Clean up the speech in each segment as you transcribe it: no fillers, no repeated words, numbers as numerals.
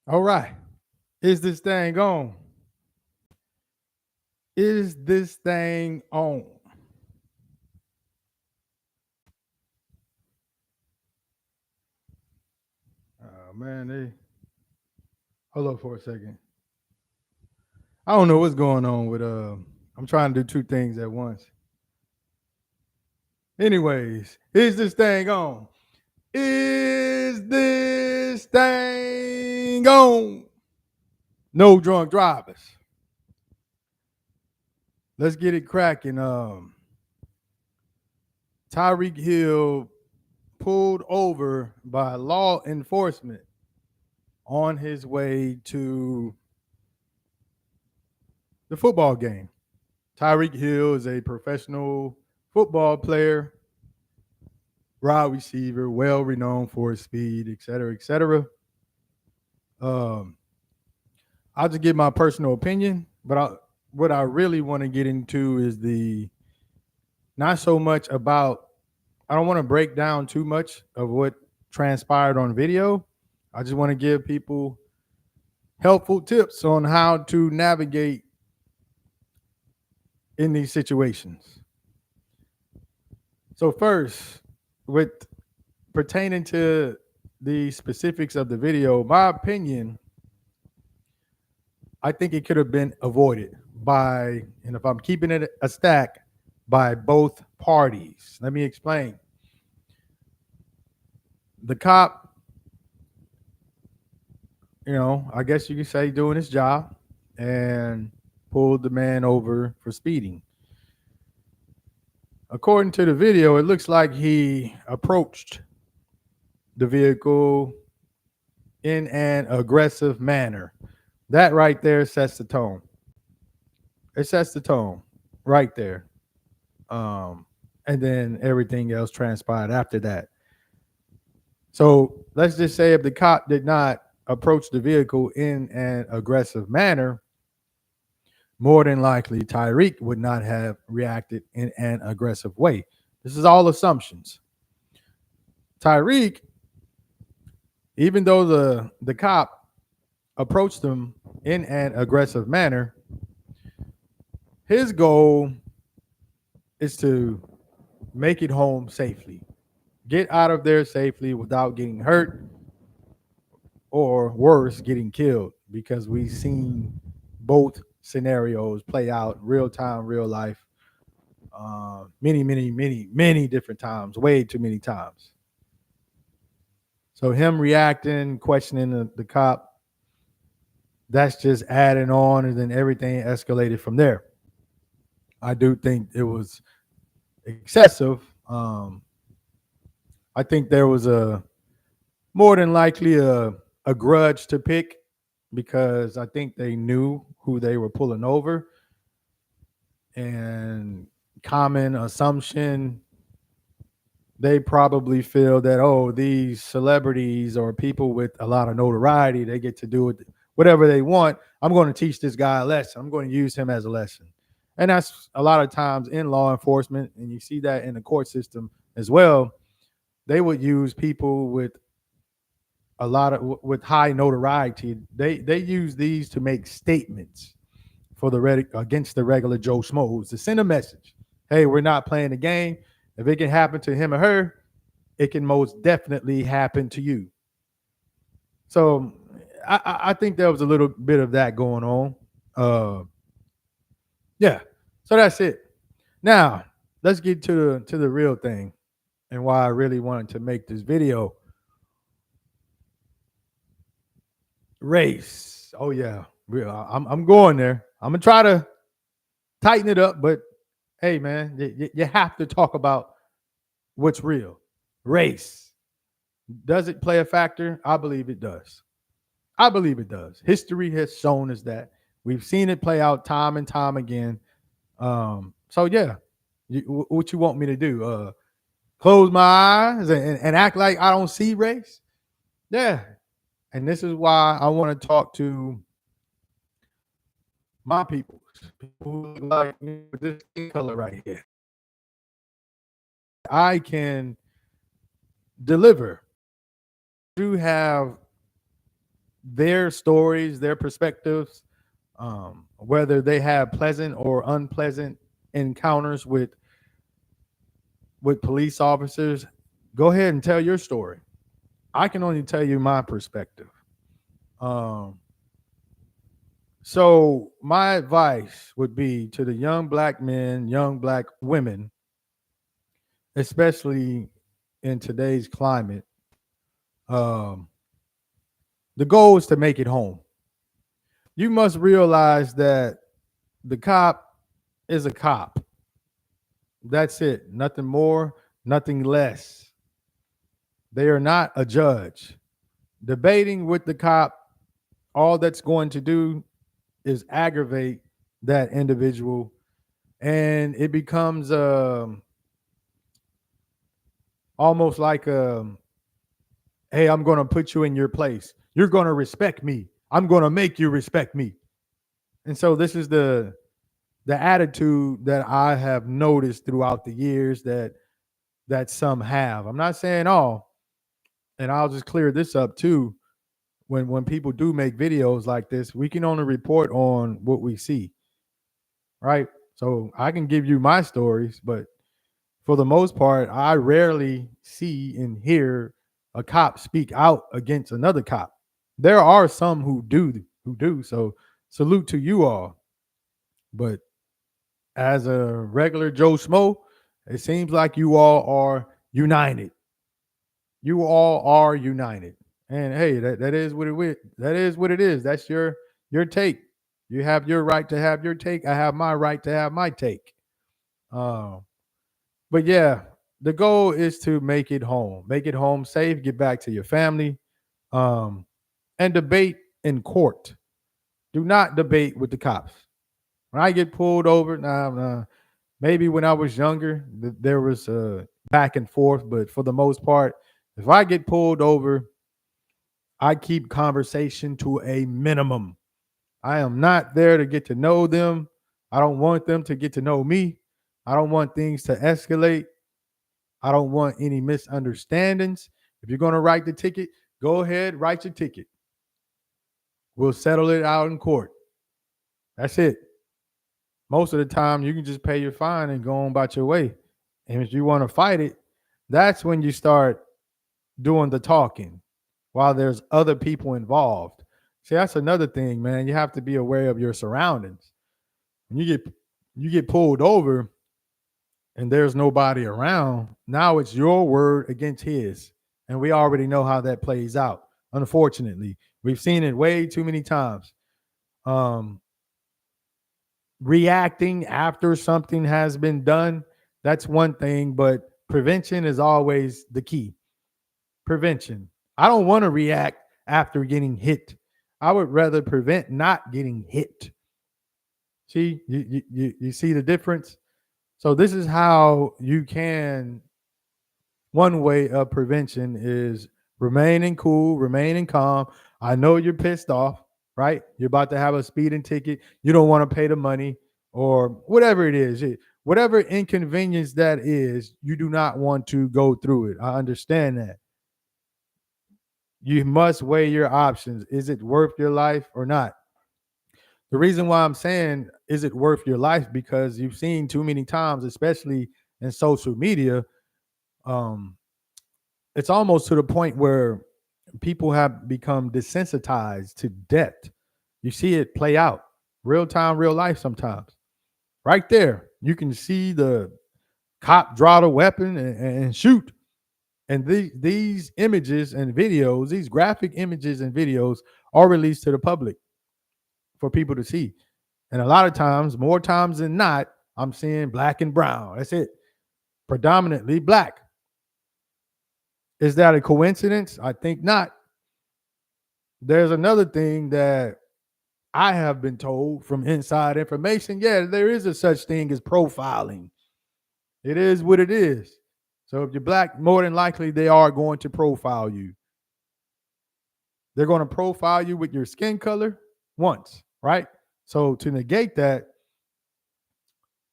All right. Is this thing on? Is this thing on? Man, hold up for a second. I don't know what's going on with I'm trying to do two things at once. Anyways, is this thing on? Is this thing on? No drunk drivers. Let's get it cracking. Tyreke Hill pulled over by law enforcement on his way to the football game. Tyreke Hill is a professional football player, wide receiver, well renowned for his speed, et cetera, et cetera. Um, I'll just give my personal opinion, but what I really want to get into is the not so much about, I don't want to break down too much of what transpired on video. I just want to give people helpful tips on how to navigate in these situations. So, first, with pertaining to the specifics of the video, my opinion, I think it could have been avoided by, and if I'm keeping it a stack, by both parties. Let me explain. The cop, I guess you could say doing his job and pulled the man over for speeding. According to the video, it looks like he approached the vehicle in an aggressive manner. That right there sets the tone. It sets the tone right there. Um, and then everything else transpired after that. So let's just say if the cop did not approach the vehicle in an aggressive manner, more than likely Tyreke would not have reacted in an aggressive way. This is all assumptions. Tyreke, even though the cop approached him in an aggressive manner, his goal is to make it home safely. Get out of there safely without getting hurt or worse, getting killed, because we've seen both scenarios play out real time, real life, many different times, way too many times. So him reacting, questioning the cop, that's just adding on, and then everything escalated from there. I do think it was excessive. I think there was a more than likely a grudge to pick because I think they knew who they were pulling over, and common assumption, they probably feel that, oh, these celebrities or people with a lot of notoriety, they get to do whatever they want. I'm going to teach this guy a lesson. I'm going to use him as a lesson. And that's a lot of times in law enforcement, and you see that in the court system as well. They would use people with a lot of with high notoriety. They use these to make statements for against the regular Joe Schmoes, to send a message. Hey, we're not playing the game. If it can happen to him or her, it can most definitely happen to you. So I think there was a little bit of that going on. Yeah. So that's it. Now let's get to the real thing and why I really wanted to make this video. Race. Oh yeah, I'm going there. I'm gonna try to tighten it up, but hey, man, you have to talk about what's real. Race. Does it play a factor? I believe it does. I believe it does. History has shown us that. We've seen it play out time and time again. So yeah, what you want me to do? Close my eyes and act like I don't see race? Yeah. And this is why I want to talk to my people who look like this skin color right here. I can deliver. Do have their stories, their perspectives, whether they have pleasant or unpleasant encounters with police officers, go ahead and tell your story. I can only tell you my perspective. Um, so my advice would be to the young black men, young black women, especially in today's climate. Um, the goal is to make it home. You must realize that the cop is a cop. That's it. Nothing more, nothing less. They are not a judge. Debating with the cop, all that's going to do is aggravate that individual, and it becomes almost like hey, I'm going to put you in your place. You're going to respect me. I'm going to make you respect me. And so this is the attitude that I have noticed throughout the years that some have. I'm not saying all, and I'll just clear this up too. When people do make videos like this, we can only report on what we see, right? So I can give you my stories, but for the most part, I rarely see and hear a cop speak out against another cop. There are some who do. So salute to you all. But as a regular Joe Smo, it seems like you all are united. You all are united. And hey, that is what that is what it is. That's your take. You have your right to have your take. I have my right to have my take. Uh, but yeah, the goal is to make it home safe, get back to your family, um, and debate in court. Do not debate with the cops. When I get pulled over, nah, maybe when I was younger, there was back and forth, but for the most part, if I get pulled over, I keep conversation to a minimum. I am not there to get to know them. I don't want them to get to know me. I don't want things to escalate. I don't want any misunderstandings. If you're going to write the ticket, go ahead, write your ticket. We'll settle it out in court. That's it. Most of the time, you can just pay your fine and go on about your way. And if you want to fight it, that's when you start doing the talking while there's other people involved. See, that's another thing, man. You have to be aware of your surroundings. When you get pulled over and there's nobody around, now it's your word against his. And we already know how that plays out. Unfortunately, we've seen it way too many times. Um, Reacting after something has been done, that's one thing, but prevention is always the key. Prevention. I don't want to react after getting hit. I would rather prevent not getting hit. See, you see the difference? So this is how you can, one way of prevention is remaining cool, remaining calm. I know you're pissed off, right? You're about to have a speeding ticket. You don't want to pay the money or whatever it is. Whatever inconvenience that is, you do not want to go through it. I understand that. You must weigh your options. Is it worth your life or not? The reason why I'm saying, is it worth your life? Because you've seen too many times, especially in social media, um, it's almost to the point where people have become desensitized to death. You see it play out real time, real life sometimes. Right there, you can see the cop draw the weapon and shoot. And these images and videos, these graphic images and videos are released to the public for people to see. And a lot of times, more times than not, I'm seeing black and brown. That's it. Predominantly black. Is that a coincidence? I think not. There's another thing that I have been told from inside information. Yeah, there is a such thing as profiling. It is what it is. So if you're black, more than likely they are going to profile you. They're going to profile you with your skin color once, right? So to negate that,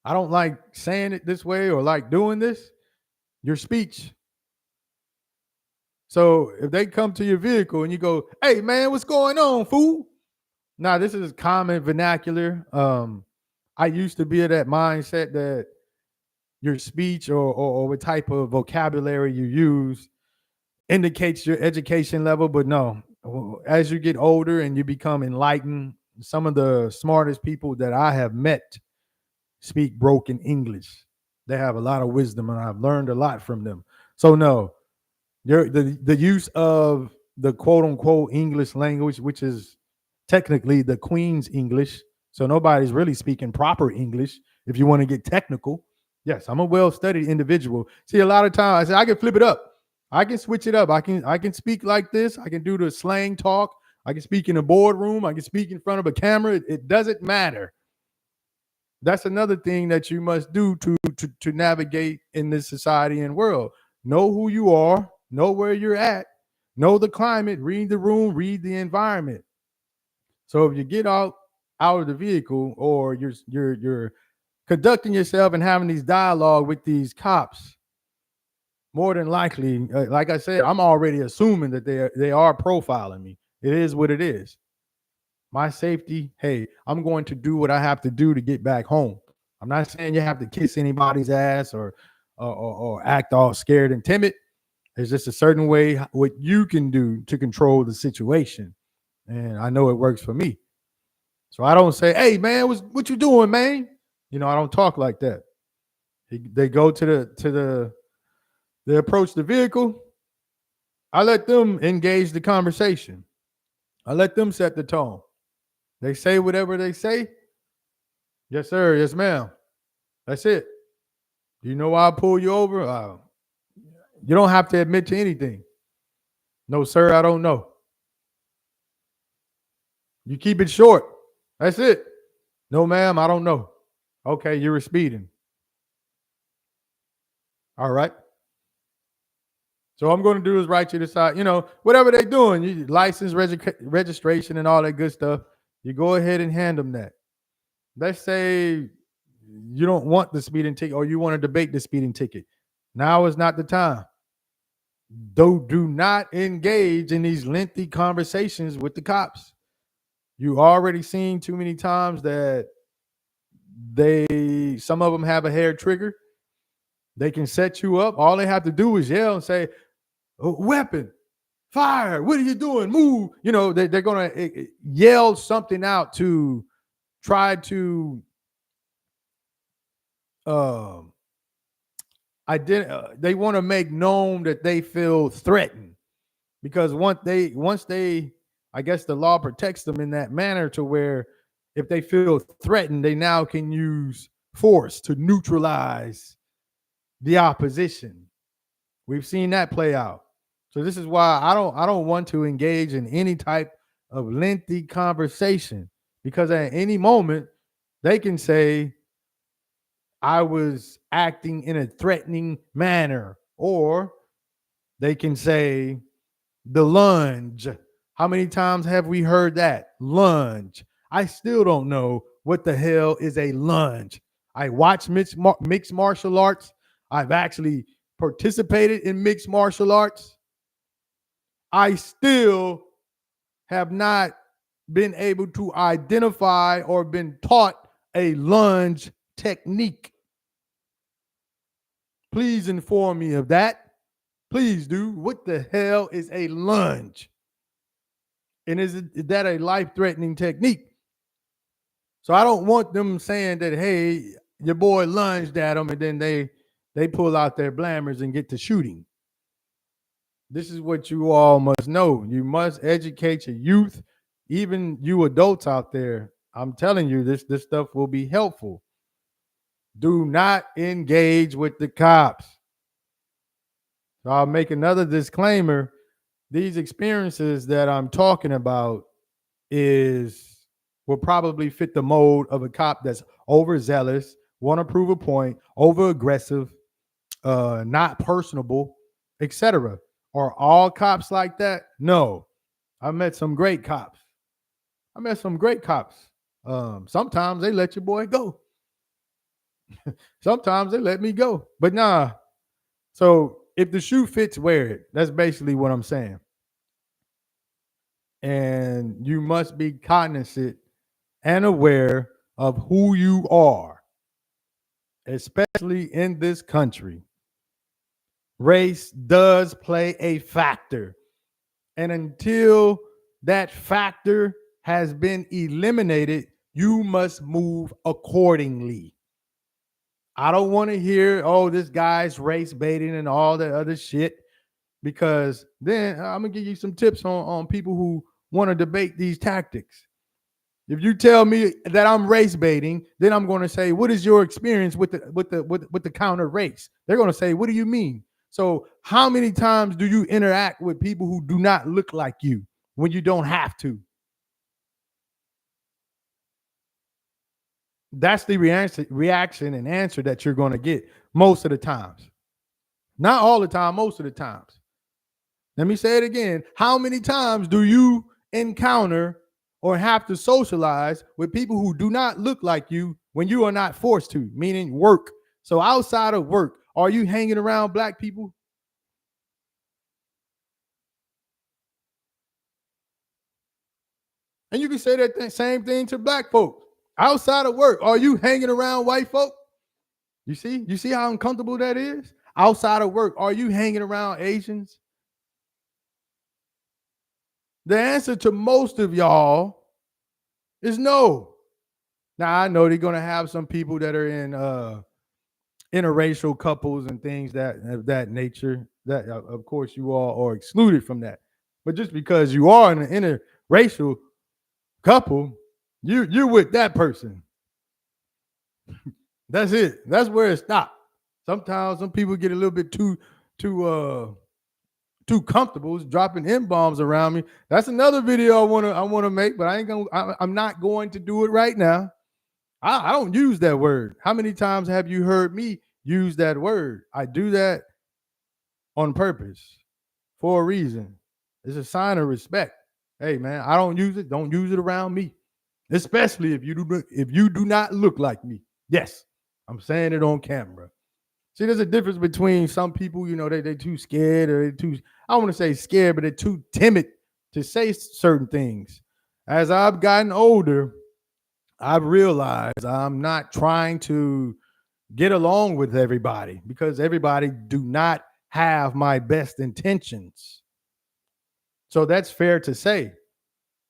I don't like saying it this way or like doing this. Your speech. So if they come to your vehicle and you go, "Hey man, what's going on, fool?" Now this is common vernacular. I used to be of that mindset that your speech or what type of vocabulary you use indicates your education level, but no. As you get older and you become enlightened, some of the smartest people that I have met speak broken English. They have a lot of wisdom, and I've learned a lot from them. So no, the use of the quote unquote English language, which is technically the Queen's English, so nobody's really speaking proper English. If you want to get technical, yes, I'm a well-studied individual. See, a lot of times I say I can flip it up. I can switch it up. I can speak like this. I can do the slang talk. I can speak in a boardroom. I can speak in front of a camera. It doesn't matter. That's another thing that you must do to navigate in this society and world. Know who you are, know where you're at, know the climate, read the room, read the environment. So if you get out of the vehicle, or you're conducting yourself and having these dialogue with these cops, more than likely, like I said, I'm already assuming that they are profiling me. It is what it is. My safety, hey, I'm going to do what I have to do to get back home. I'm not saying you have to kiss anybody's ass or act all scared and timid. There's just a certain way what you can do to control the situation, and I know it works for me. So I don't say, "Hey man, what you doing, man?" I don't talk like that. They go to the they approach the vehicle. I let them engage the conversation. I let them set the tone. They say whatever they say. Yes, sir. Yes, ma'am. That's it. Do you know why I pull you over? You don't have to admit to anything. No, sir, I don't know. You keep it short. That's it. No, ma'am, I don't know. Okay, you were speeding. All right. So I'm going to do is write you the side, whatever they're doing, license, registration, and all that good stuff. You go ahead and hand them that. Let's say you don't want the speeding ticket, or you want to debate the speeding ticket. Now is not the time. Do not engage in these lengthy conversations with the cops. You already seen too many times that some of them have a hair trigger. They can set you up. All they have to do is yell and say, "Oh, weapon, fire, what are you doing? Move." They're going to yell something out to try to um they want to make known that they feel threatened, because once they I guess the law protects them in that manner, to where if they feel threatened, they now can use force to neutralize the opposition. We've seen that play out. So this is why I don't want to engage in any type of lengthy conversation, because at any moment they can say I was acting in a threatening manner, or they can say the lunge. How many times have we heard that? Lunge. I still don't know what the hell is a lunge. I watch mixed martial arts. I've actually participated in mixed martial arts. I still have not been able to identify or been taught a lunge technique. Please inform me of that. Please do. What the hell is a lunge? And is that a life-threatening technique? So I don't want them saying that, hey, your boy lunged at them, and then they pull out their blammers and get to shooting. This is what you all must know. You must educate your youth, even you adults out there. I'm telling you, this stuff will be helpful. Do not engage with the cops. So I'll make another disclaimer. These experiences that I'm talking about will probably fit the mold of a cop that's overzealous, want to prove a point, over aggressive, not personable, etc. Are all cops like that? No. I met some great cops. Sometimes they let your boy go. Sometimes they let me go. But nah. So if the shoe fits, wear it. That's basically what I'm saying. And you must be cognizant and aware of who you are, especially in this country. Race does play a factor. And until that factor has been eliminated, you must move accordingly. I don't want to hear, oh, this guy's race baiting and all that other shit, because then I'm going to give you some tips on people who want to debate these tactics. If you tell me that I'm race baiting, then I'm going to say, what is your experience with the counter race? They're going to say, what do you mean? So how many times do you interact with people who do not look like you when you don't have to? That's the reaction and answer that you're going to get most of the times. Not all the time, most of the times. Let me say it again. How many times do you encounter or have to socialize with people who do not look like you when you are not forced to, meaning work? So outside of work, are you hanging around black people? And you can say that same thing to black folks. Outside of work, are you hanging around white folk? You see how uncomfortable that is? Outside of work, are you hanging around Asians? The answer to most of y'all is no. Now I know they're gonna have some people that are in interracial couples and things that of that nature. That of course you all are excluded from that. But just because you are in an interracial couple, you're with that person. That's it. That's where it stops. Sometimes some people get a little bit too comfortable dropping M bombs around me. That's another video I wanna make, but I'm not going to do it right now. I don't use that word. How many times have you heard me use that word? I do that on purpose for a reason. It's a sign of respect. Hey man, I don't use it. Don't use it around me, especially if you do not look like me. Yes, I'm saying it on camera. See, there's a difference between some people, they too scared, or they too, I don't want to say scared, but they're too timid to say certain things. As I've gotten older, I've realized I'm not trying to get along with everybody, because everybody do not have my best intentions. So that's fair to say,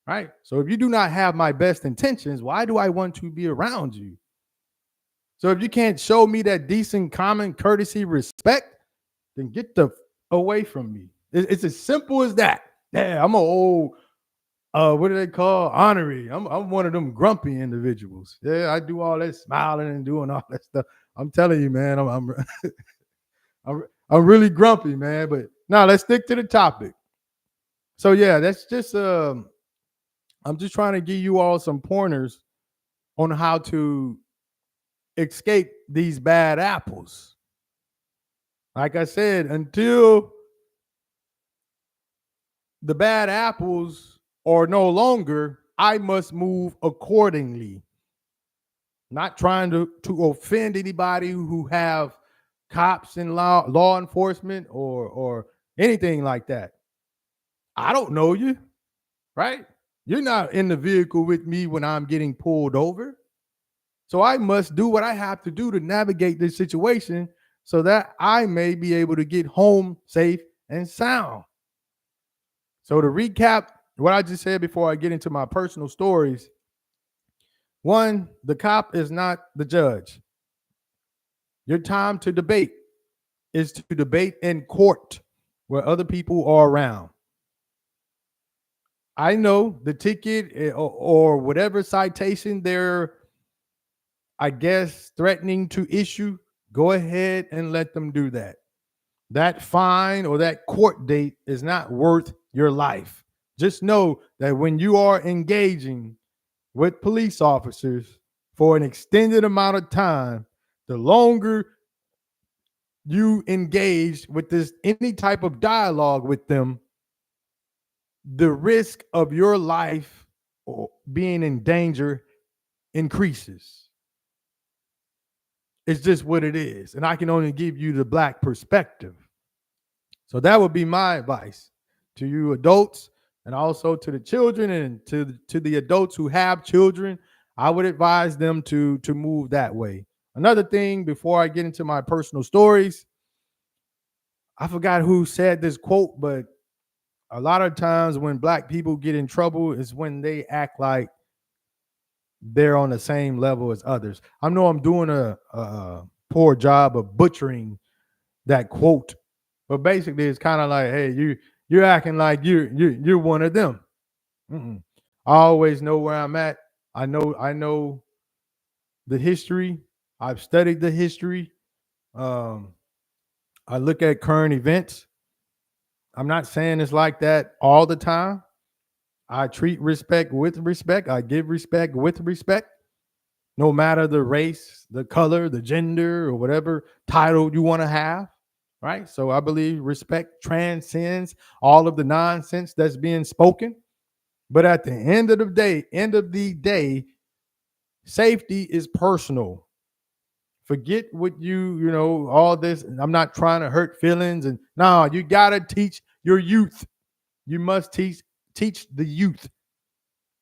right? So if you do not have my best intentions, why do I want to be around you? So if you can't show me that decent, common courtesy, respect, then get the away from me. It's as simple as that. Yeah, I'm an old, what do they call, honorary. I'm one of them grumpy individuals. Yeah, I do all that smiling and doing all that stuff. I'm telling you, man, I'm really grumpy, man. But now let's stick to the topic. So yeah, that's just I'm just trying to give you all some pointers on how to escape these bad apples. Like I said, until the bad apples are no longer, I must move accordingly. Not trying to offend anybody who have cops and law enforcement or anything like that. I don't know you, right? You're not in the vehicle with me when I'm getting pulled over. So I must do what I have to do to navigate this situation so that I may be able to get home safe and sound. So to recap what I just said before I get into my personal stories, one, the cop is not the judge. Your time to debate is to debate in court where other people are around. I know the ticket or whatever citation they're, I guess, threatening to issue, go ahead and let them do that. That fine or that court date is not worth your life. Just know that when you are engaging with police officers for an extended amount of time, the longer you engage with this any type of dialogue with them, the risk of your life or being in danger increases. It's just what it is. And I can only give you the black perspective. So that would be my advice to you adults, and also to the children, and to the adults who have children. I would advise them to move that way. Another thing before I get into my personal stories, I forgot who said this quote, but a lot of times when black people get in trouble is when they act like they're on the same level as others. I know I'm doing a poor job of butchering that quote, but basically it's kind of like, hey, you're acting like you're one of them. Mm-mm. I always know where I'm at. I know the history. I've studied the history. Um, I look at current events. I'm not saying it's like that all the time. I treat respect with respect. I give respect with respect, no matter the race, the color, the gender, or whatever title you want to have. Right. So I believe respect transcends all of the nonsense that's being spoken. But at the end of the day, safety is personal. Forget what all this. I'm not trying to hurt feelings. And no, you gotta teach your youth. You must teach the youth.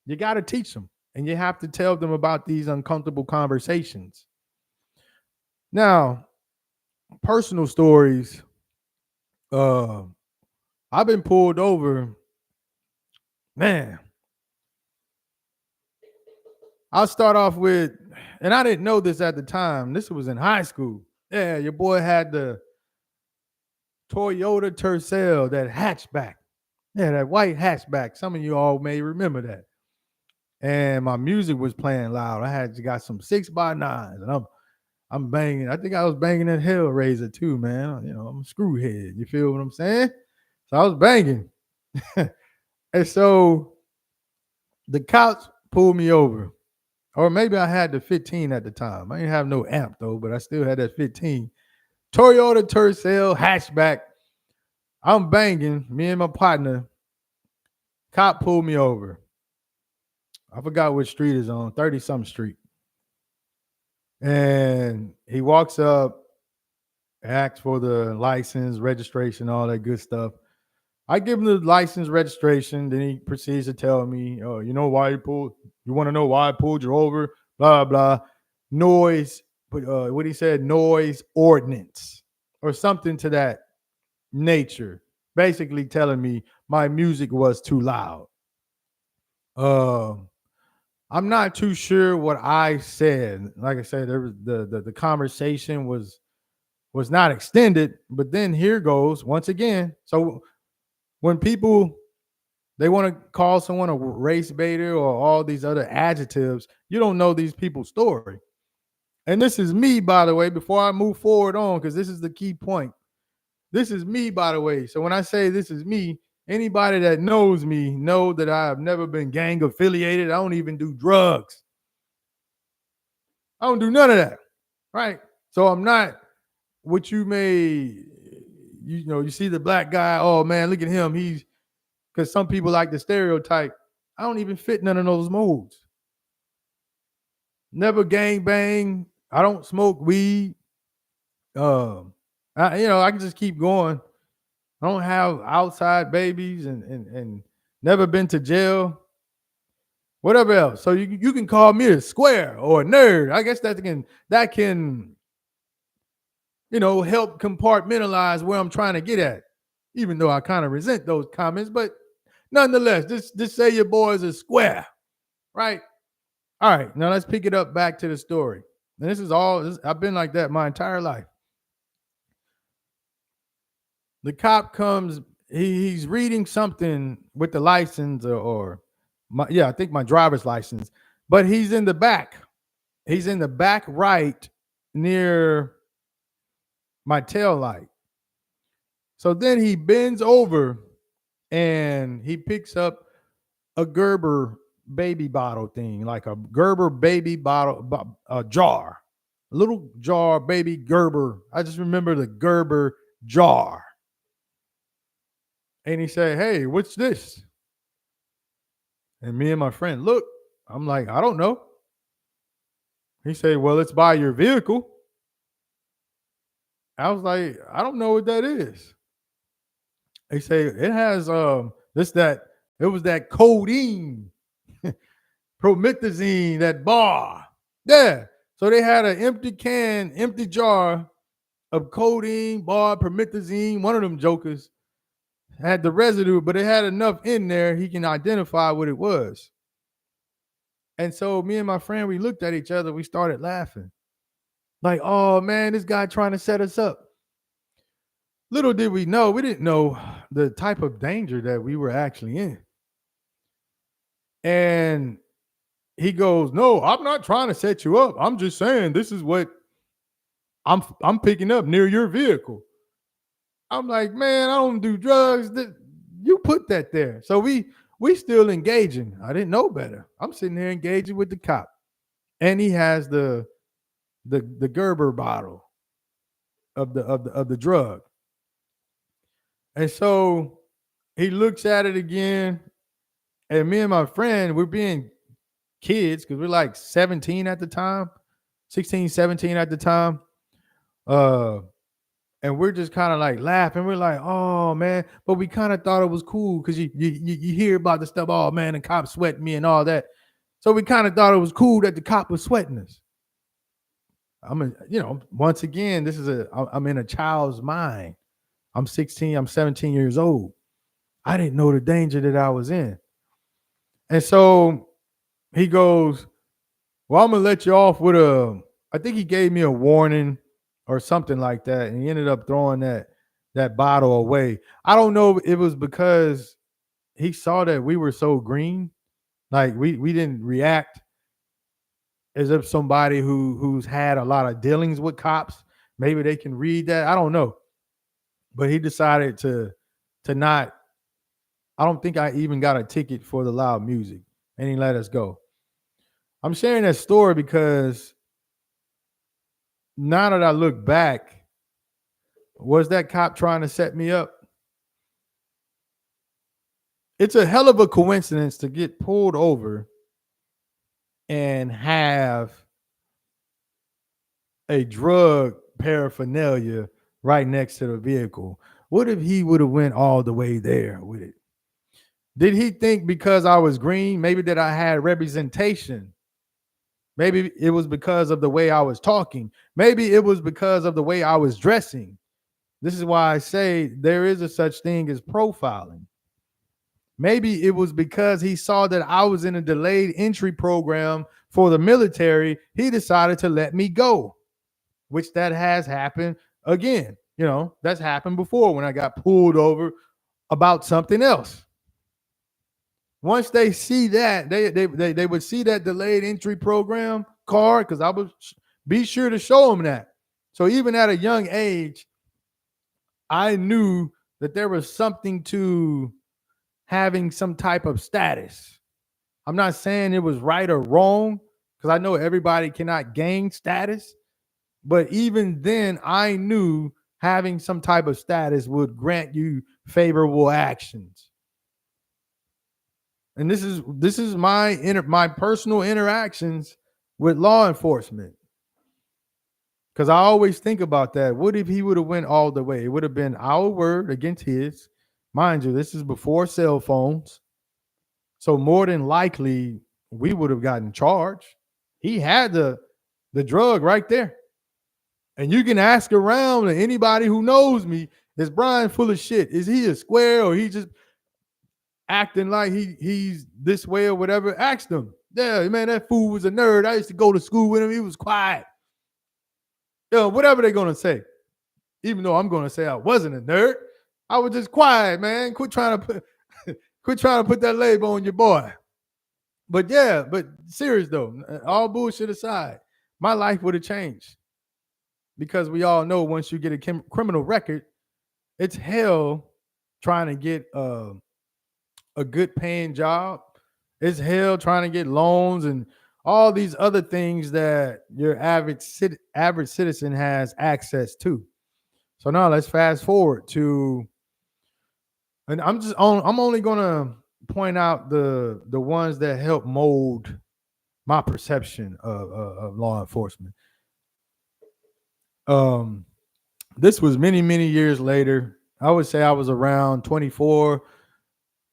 You gotta teach them. And you have to tell them about these uncomfortable conversations. Now, personal stories. Uh, I've been pulled over. Man, I'll start off with, and I didn't know this at the time. This was in high school. Yeah, your boy had the Toyota Tercel, that hatchback. Yeah, that white hatchback. Some of you all may remember that. And my music was playing loud. I had got some 6x9s, and I'm banging. I think I was banging that Hellraiser too, man. I'm a screwhead. You feel what I'm saying? So I was banging. And so the cops pulled me over. Or maybe I had the 15 at the time. I didn't have no amp though, but I still had that 15. Toyota Tercel hatchback. I'm banging. Me and my partner. Cop pulled me over. I forgot which street is on, 30 something street. And he walks up, asks for the license, registration, all that good stuff. I give him the license, registration. Then he proceeds to tell me, "Oh, you know why you want to know why I pulled you over? Blah, blah. Noise, what he said, noise ordinance or something to that nature. Basically telling me my music was too loud. Uh, I'm not too sure what I said. Like I said, there was the conversation was not extended, but then here goes once again. So when people they want to call someone a race baiter or all these other adjectives, you don't know these people's story. And this is me, by the way, before I move forward on, because this is the key point. This is me, by the way. So when I say this is me, anybody that knows me know that I have never been gang affiliated. I don't even do drugs. I don't do none of that. Right. So I'm not what you may, you see the black guy. Oh man, look at him. He's because some people like the stereotype. I don't even fit none of those molds. Never gang bang. I don't smoke weed. I can just keep going. I don't have outside babies and never been to jail. Whatever else. So you can call me a square or a nerd. I guess that can help compartmentalize where I'm trying to get at. Even though I kind of resent those comments, but nonetheless, just say your boy is a square, right? All right, now let's pick it up back to the story. And I've been like that my entire life. The cop comes, he's reading something with the license I think my driver's license, but he's in the back. He's in the back right near my tail light. So then he bends over and he picks up a Gerber baby bottle thing, like a Gerber baby bottle, a jar, a little jar, baby Gerber. I just remember the Gerber jar. And he said, "Hey, what's this?" And me and my friend look. I'm like, "I don't know." He said, "Well, it's by your vehicle." I was like, "I don't know what that is." They say it has this that it was that codeine, promethazine, that bar. Yeah. So they had an empty jar of codeine, bar, promethazine, one of them jokers had the residue, but it had enough in there he can identify what it was. And so me and my friend, we looked at each other, we started laughing. Like, oh man, this guy trying to set us up. Little did we know, we didn't know the type of danger that we were actually in. And he goes, "No, I'm not trying to set you up. I'm just saying this is what I'm picking up near your vehicle." I'm like, "Man, I don't do drugs. You put that there." So we still engaging. I didn't know better. I'm sitting here engaging with the cop. And he has the Gerber bottle of the drug. And so he looks at it again. And me and my friend, we're being kids because we're like 17 at the time, 16, 17 at the time. Uh, and we're just kind of like laughing. We're like, oh man, but we kind of thought it was cool because you hear about the stuff. Oh man, the cop sweating me and all that. So we kind of thought it was cool that the cop was sweating us. Once again, I'm in a child's mind. I'm 16, I'm 17 years old. I didn't know the danger that I was in. And so he goes, "Well, I'm gonna let you off with I think he gave me a warning or something like that, and he ended up throwing that bottle away. I don't know if it was because he saw that we were so green, like we didn't react as if somebody who's had a lot of dealings with cops, maybe they can read that. I don't know, but he decided to not. I don't think I even got a ticket for the loud music, and he let us go. I'm sharing that story because now that I look back, was that cop trying to set me up? It's a hell of a coincidence to get pulled over and have a drug paraphernalia right next to the vehicle. What if he would have went all the way there with it? Did he think because I was green, maybe that I had representation? Maybe it was because of the way I was talking. Maybe it was because of the way I was dressing. This is why I say there is a such thing as profiling. Maybe it was because he saw that I was in a delayed entry program for the military. He decided to let me go, which that has happened again. That's happened before when I got pulled over about something else. Once they see that, they would see that delayed entry program card because I would be sure to show them that. So even at a young age, I knew that there was something to having some type of status. I'm not saying it was right or wrong because I know everybody cannot gain status. But even then, I knew having some type of status would grant you favorable actions. And this is my personal interactions with law enforcement. Because I always think about that. What if he would have went all the way? It would have been our word against his. Mind you, this is before cell phones. So more than likely, we would have gotten charged. He had the drug right there. And you can ask around to anybody who knows me, is Brian full of shit? Is he a square or he just acting like he's this way or whatever? Ask them. Yeah, man, that fool was a nerd. I used to go to school with him. He was quiet. Whatever they're going to say. Even though I'm going to say I wasn't a nerd, I was just quiet, man. Quit trying to put that label on your boy. But yeah, but serious though, all bullshit aside, my life would have changed. Because we all know once you get a criminal record, it's hell trying to get a good paying job. It's hell trying to get loans and all these other things that your average citizen has access to. So now let's fast forward to, and I'm only gonna point out the ones that help mold my perception of law enforcement. This was many years later. I would say I was around 24,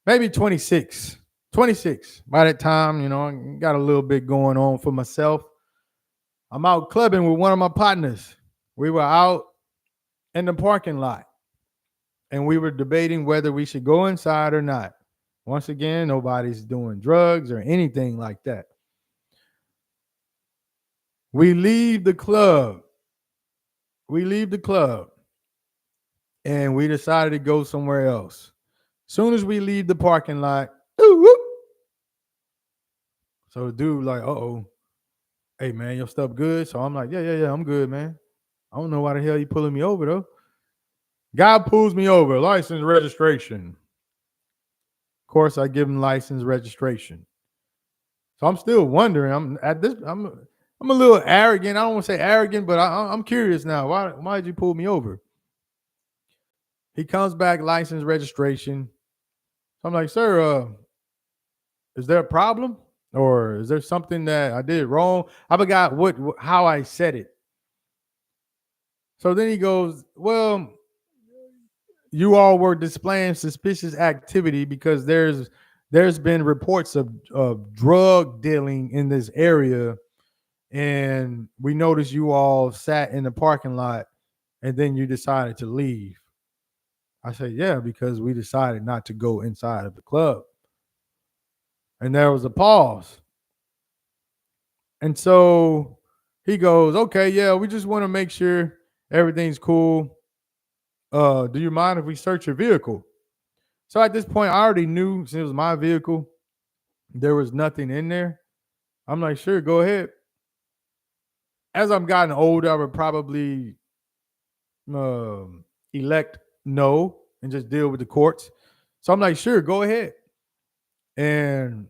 maybe 26. 26. By that time, I got a little bit going on for myself. I'm out clubbing with one of my partners. We were out in the parking lot and we were debating whether we should go inside or not. Once again, nobody's doing drugs or anything like that. We leave the club. And we decided to go somewhere else. Soon as we leave the parking lot, ooh, whoop. So the dude like, uh-oh, hey man, your stuff good? So I'm like, yeah, I'm good, man. I don't know why the hell you pulling me over though. Guy pulls me over, license registration. Of course, I give him license registration. So I'm still wondering. I'm a little arrogant. I don't want to say arrogant, but I'm curious now. Why did you pull me over? He comes back, license registration. So I'm like, sir, is there a problem? Or is there something that I did wrong? I forgot how I said it. So then he goes, well, you all were displaying suspicious activity because there's been reports of drug dealing in this area, and we noticed you all sat in the parking lot and then you decided to leave. I said, yeah, because we decided not to go inside of the club. And there was a pause. And so he goes, okay, yeah, we just want to make sure everything's cool. Do you mind if we search your vehicle? So at this point, I already knew since it was my vehicle, there was nothing in there. I'm like, sure, go ahead. As I'm gotten older, I would probably elect no and just deal with the courts. So I'm like, sure, go ahead. And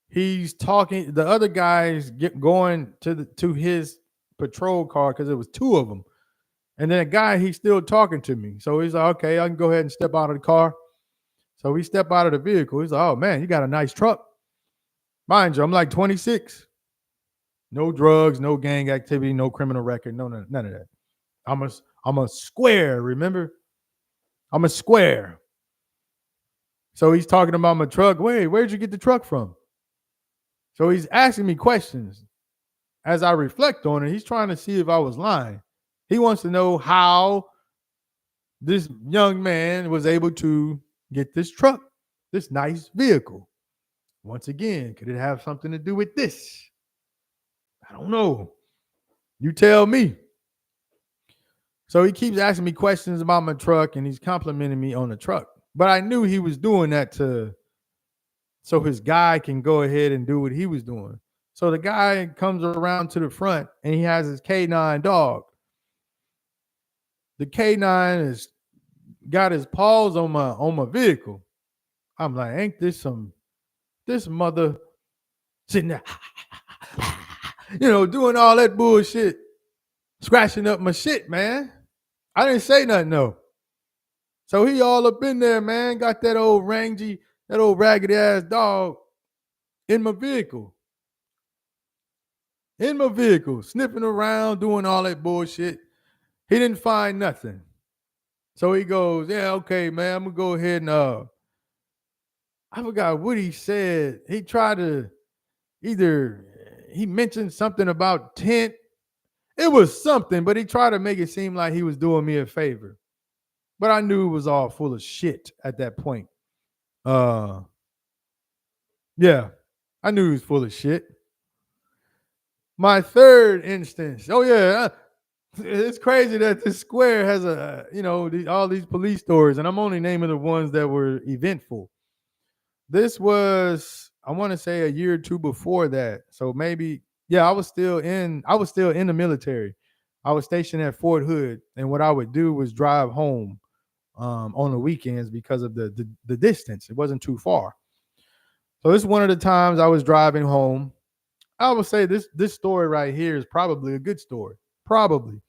he's talking. The other guys going to his patrol car because it was two of them. And then a guy, he's still talking to me. So he's like, okay, I can go ahead and step out of the car. So we step out of the vehicle. He's like, oh man, you got a nice truck. Mind you, I'm like 26. No drugs, no gang activity, no criminal record, none of that. I'm a square, remember? I'm a square. So he's talking about my truck. Wait, where'd you get the truck from? So he's asking me questions. As I reflect on it, he's trying to see if I was lying. He wants to know how this young man was able to get this truck, this nice vehicle. Once again, could it have something to do with this? I don't know. You tell me. So he keeps asking me questions about my truck and he's complimenting me on the truck. But I knew he was doing that so his guy can go ahead and do what he was doing. So the guy comes around to the front and he has his K9 dog. The K9 has got his paws on my vehicle. I'm like, ain't this mother sitting there, doing all that bullshit, scratching up my shit, man. I didn't say nothing though. So he all up in there, man. Got that old raggedy ass dog in my vehicle. Sniffing around, doing all that bullshit. He didn't find nothing. So he goes, yeah, okay, man, I'm gonna go ahead and I forgot what he said. He tried to he mentioned something about tent. It was something, but he tried to make it seem like he was doing me a favor. But I knew it was all full of shit at that point. Yeah, I knew he was full of shit. My third instance. Oh yeah, it's crazy that this square has all these police stories, and I'm only naming the ones that were eventful. This was, I want to say, a year or two before that. So maybe, yeah, I was still in the military. I was stationed at Fort Hood, and what I would do was drive home on the weekends because of the distance. It wasn't too far. So this is one of the times I was driving home. I would say this story right here is probably a good story. Probably.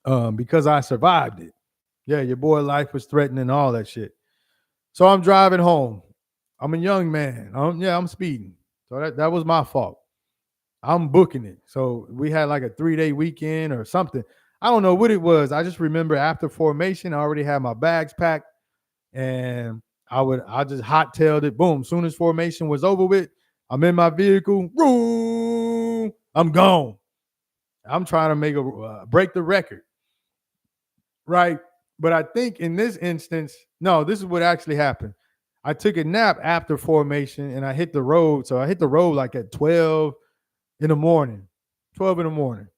Because I survived it. Yeah, your boy life was threatened and all that shit. So I'm driving home. I'm a young man. I'm speeding. So that was my fault. I'm booking it. So we had like a 3-day weekend or something. I don't know what it was. I just remember after formation, I already had my bags packed, and I just hot tailed it. Boom! Soon as formation was over with, I'm in my vehicle. Boom! I'm gone. I'm trying to make a break the record, right? But I think in this instance, no, this is what actually happened. I took a nap after formation and I hit the road. So I hit the road like at 12 in the morning, 12 in the morning.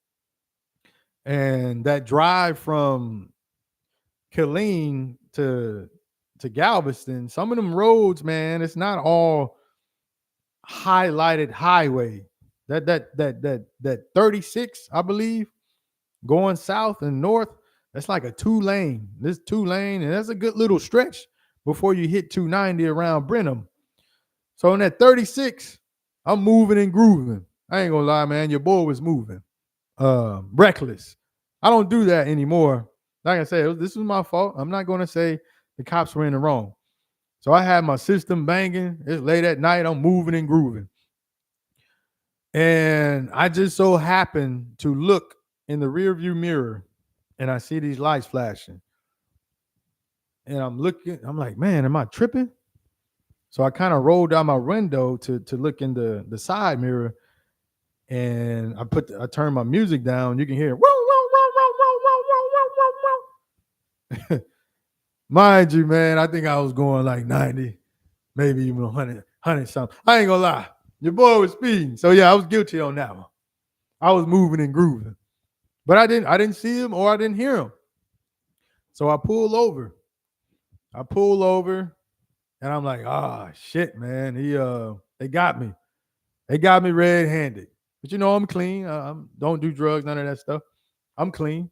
And that drive from Killeen to Galveston, some of them roads, man, it's not all highlighted highway. That 36, I believe, going south and north, that's like a 2 lane. This 2 lane, and that's a good little stretch before you hit 290 around Brenham. So in that 36, I'm moving and grooving. I ain't gonna lie, man. Your boy was moving. Reckless. I don't do that anymore. Like I said, this was my fault. I'm not gonna say the cops were in the wrong. So I had my system banging. It's late at night. I'm moving and grooving. And I just so happened to look in the rearview mirror and I see these lights flashing. And I'm looking, I'm like, man, am I tripping? So I kind of rolled down my window to look in the side mirror, and I turned my music down. You can hear mind you, man, I think I was going like 90, maybe even 100 something. I ain't gonna lie. Your boy was speeding. So yeah, I was guilty on that one. I was moving and grooving. But I didn't see him or I didn't hear him. So I pull over. And I'm like, shit, man. They got me. They got me red-handed. But you know, I'm clean. Don't do drugs, none of that stuff. I'm clean.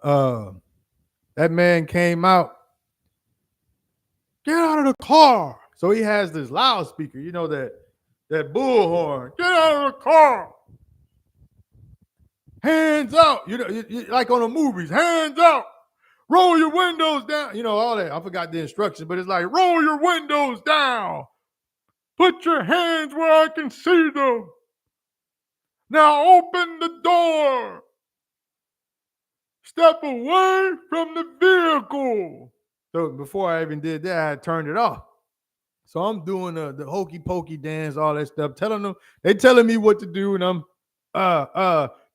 That man came out. Get out of the car. So he has this loudspeaker, you know, that bullhorn. Get out of the car. Hands out. You know, like on the movies, hands out. Roll your windows down. You know, all that. I forgot the instructions, but it's like, roll your windows down. Put your hands where I can see them. Now open the door. Step away from the vehicle. So before I even did that, I turned it off. So I'm doing the hokey pokey dance, all that stuff, they telling me what to do, and I'm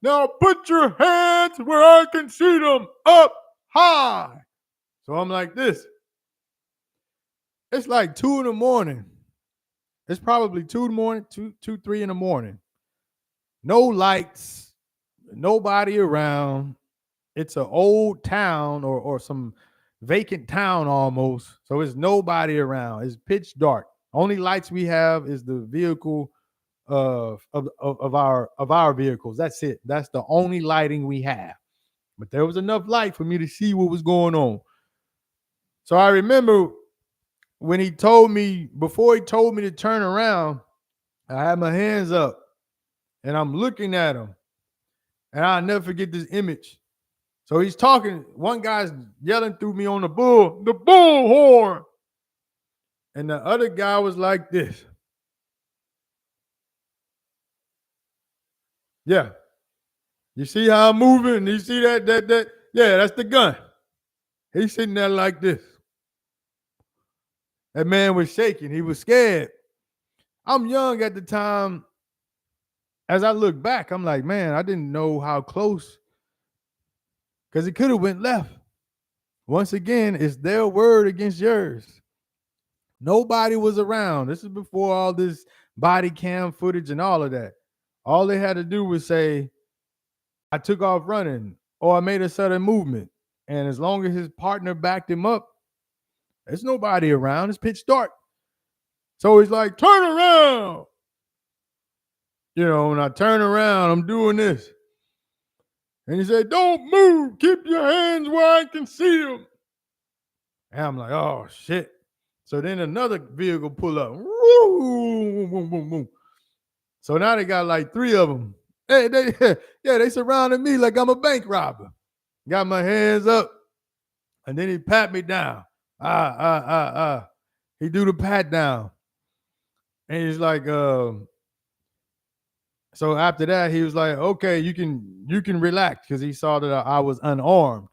now put your hands where I can see them up high. So I'm like this. It's like 2 in the morning. It's probably 2 in the morning, 3 in the morning. No lights, nobody around. It's an old town or some vacant town almost. So it's nobody around. It's pitch dark. Only lights we have is the vehicle of our vehicles. That's it. That's the only lighting we have. But there was enough light for me to see what was going on. So I remember when before he told me to turn around, I had my hands up and I'm looking at him. And I'll never forget this image. So he's talking. One guy's yelling through me on the bullhorn. And the other guy was like this. Yeah. You see how I'm moving? You see that? Yeah, that's the gun. He's sitting there like this. That man was shaking. He was scared. I'm young at the time. As I look back, I'm like, man, I didn't know how close. Because it could have went left. Once again, it's their word against yours. Nobody was around. This is before all this body cam footage and all of that. All they had to do was say, I took off running or I made a sudden movement. And as long as his partner backed him up, there's nobody around. It's pitch dark. So he's like, turn around. You know, when I turn around, I'm doing this. And he said, don't move. Keep your hands where I can see them. And I'm like, oh, shit. So then another vehicle pull up. So now they got like 3 of them. They surrounded me like I'm a bank robber. Got my hands up. And then he pat me down. He do the pat down. And he's like, So after that, he was like, "Okay, you can relax," because he saw that I was unarmed.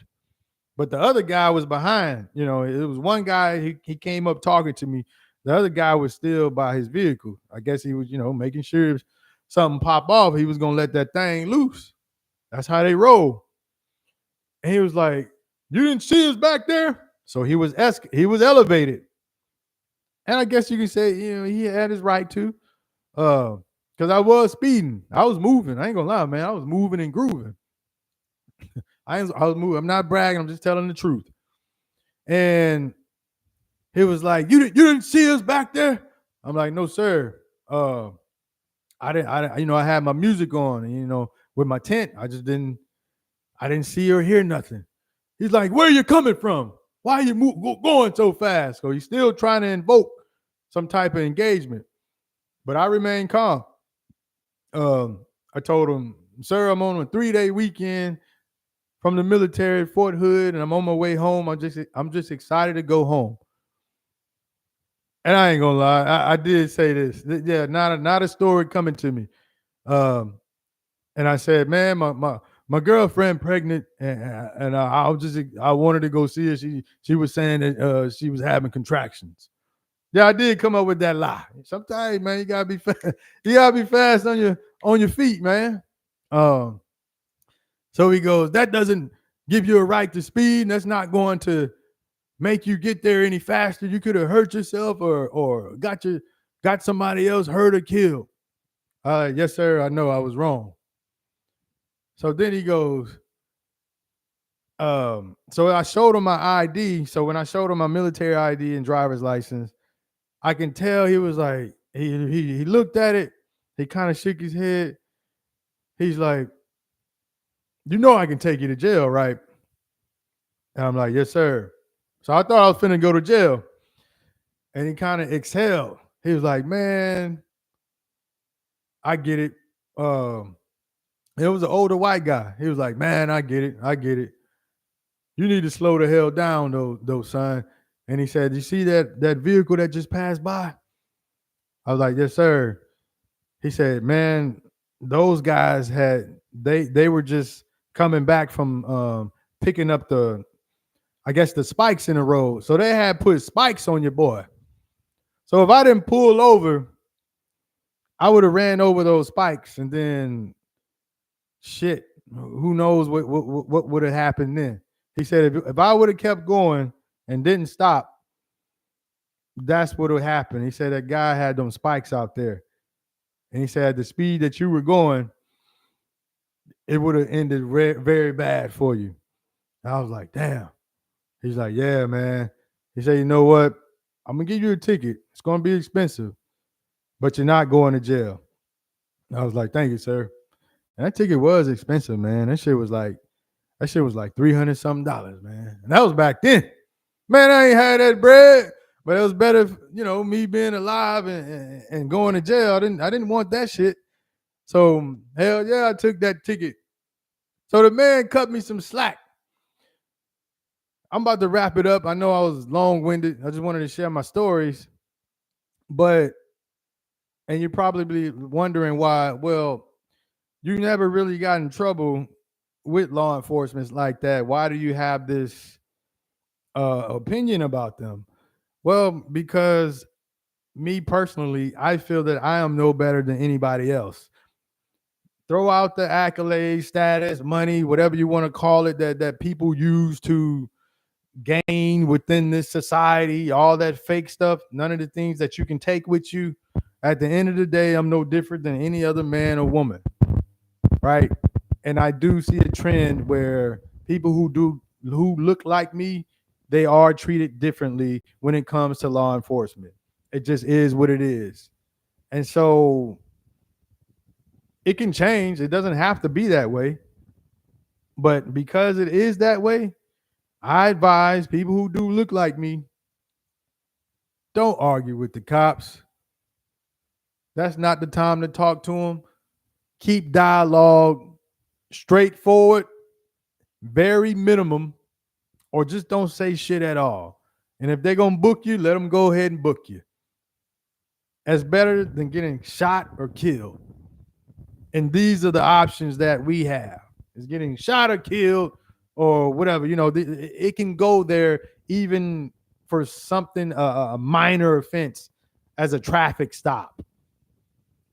But the other guy was behind. It was one guy. He came up talking to me. The other guy was still by his vehicle. I guess he was, making sure if something pop off, he was gonna let that thing loose. That's how they roll. And he was like, "You didn't see us back there?" So he was elevated. And I guess you can say, he had his right to. Because I was speeding. I was moving. I ain't gonna lie, man. I was moving and grooving. I was moving. I'm not bragging. I'm just telling the truth. And he was like, "You didn't see us back there?" I'm like, "No, sir. I didn't. I had my music on, and with my tent. I didn't see or hear nothing." He's like, "Where are you coming from? Why are you going so fast?" So he's still trying to invoke some type of engagement. But I remained calm. I told him, "Sir, I'm on a 3-day weekend from the military at Fort Hood, and I'm on my way home. I'm just excited to go home." And I ain't gonna lie, I did say this. Yeah, not a story coming to me. Um, and I said, "Man, my girlfriend pregnant, and I wanted to go see her. She was saying that she was having contractions." Yeah, I did come up with that lie. Sometimes, man, you gotta be fast. You gotta be fast on your feet, man. Um, so he goes, "That doesn't give you a right to speed. And that's not going to make you get there any faster. You could have hurt yourself or got somebody else hurt or killed." Yes, sir. I know I was wrong. So then he goes, so I showed him my ID. So when I showed him my military ID and driver's license, I can tell he was like, he looked at it, he kind of shook his head. He's like, I can take you to jail, right? And I'm like, "Yes, sir." So I thought I was finna go to jail. And he kind of exhaled. He was like, "Man, I get it." Um, it was an older white guy. He was like, "Man, I get it. I get it. You need to slow the hell down, though, son." And he said, "You see that vehicle that just passed by?" I was like, "Yes, sir." He said, "Man, those guys they were just coming back from picking up I guess the spikes in the road. So they had put spikes on your boy. So if I didn't pull over, I would have ran over those spikes, and then shit, who knows what would have happened then." He said, if I would have kept going and didn't stop, that's what would happen. He said that guy had them spikes out there. And he said, "The speed that you were going, it would have ended very bad for you." And I was like, "Damn." He's like, "Yeah, man." He said, "You know what? I'm going to give you a ticket. It's going to be expensive, but you're not going to jail." And I was like, "Thank you, sir." And that ticket was expensive, man. That shit was like $300 something, man. And that was back then. Man, I ain't had that bread, but it was better, me being alive and going to jail. I didn't want that shit. So hell yeah, I took that ticket. So the man cut me some slack. I'm about to wrap it up. I know I was long-winded. I just wanted to share my stories. But and you're probably wondering why, well, you never really got in trouble with law enforcement like that. Why do you have this opinion about them? Well, because me personally, I feel that I am no better than anybody else. Throw out the accolades, status, money, whatever you want to call it, that people use to gain within this society, all that fake stuff, none of the things that you can take with you. At the end of the day, I'm no different than any other man or woman, right? And I do see a trend where people who look like me, they are treated differently when it comes to law enforcement. It just is what it is. And so it can change. It doesn't have to be that way. But because it is that way, I advise people who do look like me, don't argue with the cops. That's not the time to talk to them. Keep dialogue straightforward, very minimum, or just don't say shit at all. And if they're going to book you, let them go ahead and book you. That's better than getting shot or killed. And these are the options that we have. It's getting shot or killed or whatever. It can go there even for something, a minor offense as a traffic stop.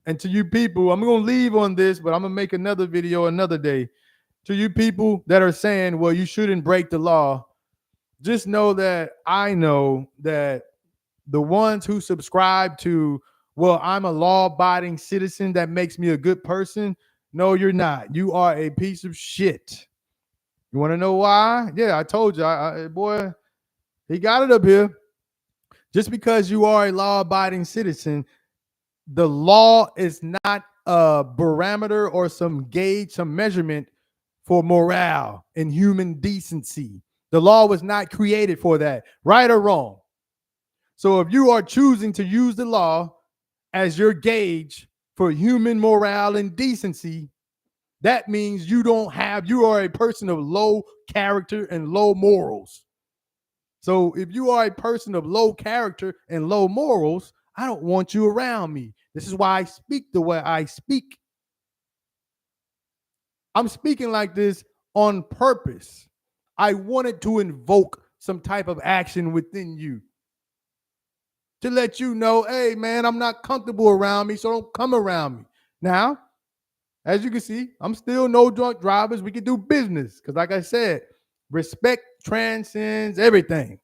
And to you people, I'm going to leave on this, but I'm going to make another video another day. To you people that are saying, well, you shouldn't break the law, just know that I know that the ones who subscribe to, well, I'm a law-abiding citizen that makes me a good person. No, you're not. You are a piece of shit. You want to know why? Yeah, I told you, boy, he got it up here. Just because you are a law-abiding citizen, the law is not a barometer or some gauge, some measurement for morale and human decency. The law was not created for that, right or wrong. So if you are choosing to use the law as your gauge for human morale and decency, that means you are a person of low character and low morals. So if you are a person of low character and low morals, I don't want you around me. This is why I speak the way I speak. I'm speaking like this on purpose. I wanted to invoke some type of action within you to let you know, hey, man, I'm not comfortable around me, so don't come around me. Now, as you can see, I'm still no drunk drivers. We can do business because, like I said, respect transcends everything.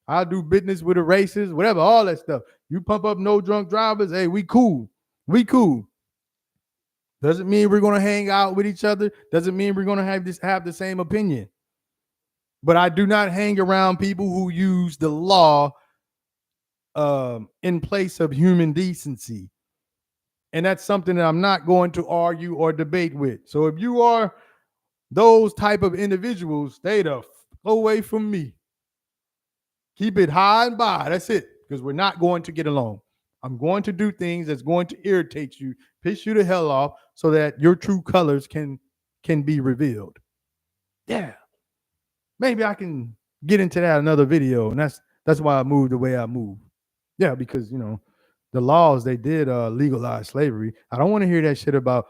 I'll do business with the races, whatever, all that stuff. You pump up no drunk drivers, hey, we cool. We cool. Doesn't mean we're going to hang out with each other. Doesn't mean we're going to have the same opinion. But I do not hang around people who use the law in place of human decency. And that's something that I'm not going to argue or debate with. So if you are those type of individuals, stay the away from me. Keep it high and by. That's it. Because we're not going to get along. I'm going to do things that's going to irritate you, piss you the hell off, so that your true colors can be revealed. Yeah. Maybe I can get into that another video. And that's why I moved the way I moved. Yeah, because the laws, they did legalize slavery. I don't want to hear that shit about,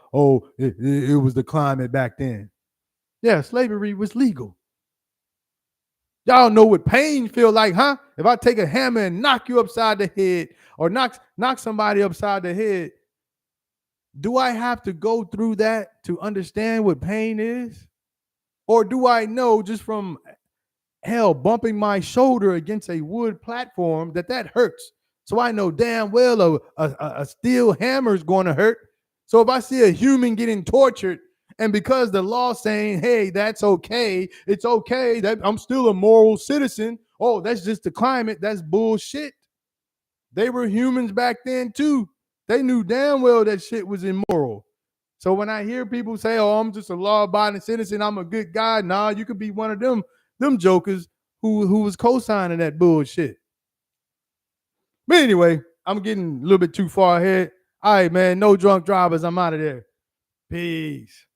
it was the climate back then. Yeah, slavery was legal. Y'all know what pain feel like, huh? If I take a hammer and knock you upside the head or knock somebody upside the head, do I have to go through that to understand what pain is? Or do I know just from bumping my shoulder against a wood platform that hurts? So I know damn well a steel hammer is going to hurt. So if I see a human getting tortured, and because the law saying, hey, that's okay, it's okay, that I'm still a moral citizen. Oh, that's just the climate. That's bullshit. They were humans back then too. They knew damn well that shit was immoral. So when I hear people say, oh, I'm just a law-abiding citizen, I'm a good guy, nah, you could be one of them jokers who was co-signing that bullshit. But anyway, I'm getting a little bit too far ahead. All right, man, no drunk drivers. I'm out of there. Peace.